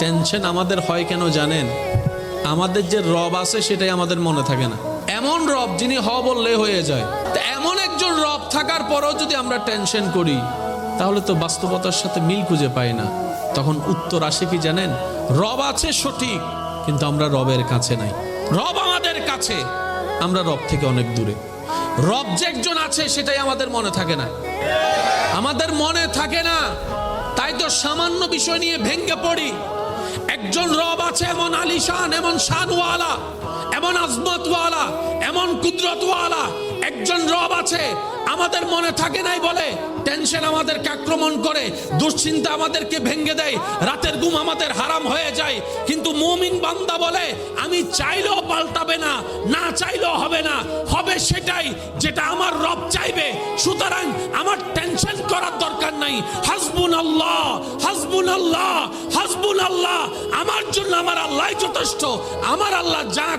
Tension আমাদের হয় কেন জানেন? আমাদের যে রব আছে সেটাই আমাদের মনে থাকে না। এমন রব যিনি হ বললে হয়ে যায়, তো এমন একজন রব থাকার পরও যদি আমরা টেনশন করি তাহলে তো বাস্তবতার সাথে মিল খুঁজে পাই না। তখন উত্তর আসে কি জানেন? রব আছে সঠিক, কিন্তু আমরা রবের কাছে নাই। রব আমাদের কাছে, আমরা রব থেকে অনেক দূরে। রব যে একজন আছে সেটাই আমাদের মনে থাকে না, আমাদের মনে থাকে না। তাই তো সামান্য বিষয় নিয়ে ভেঙে পড়ি। একজন রব আছে এমন আলিশান, এমন শানওয়ালা, এমন আজমতওয়ালা, এমন কুদরতওয়ালা একজন রব আছে, আমাদের মনে থাকে নাই বলে টেনশন আমাদেরকে আক্রমণ করে, দুশ্চিন্তা আমাদেরকে ভেঙে দেয়, রাতের ঘুম আমাদের হারাম হয়ে যায়। কিন্তু মুমিন বান্দা বলে আমি চাইলেও পাল্টাবে না, না চাইলেও হবে না, হবে সেটাই যেটা আমার রব চাইবে। সুতরাং আমার টেনশন করার দরকার নাই। হাসবুনাল্লাহ, হাসবুনাল্লাহ, হাসবুনাল্লাহ, আমার জন্য আমার আল্লাহই যথেষ্ট। আমার আল্লাহ যা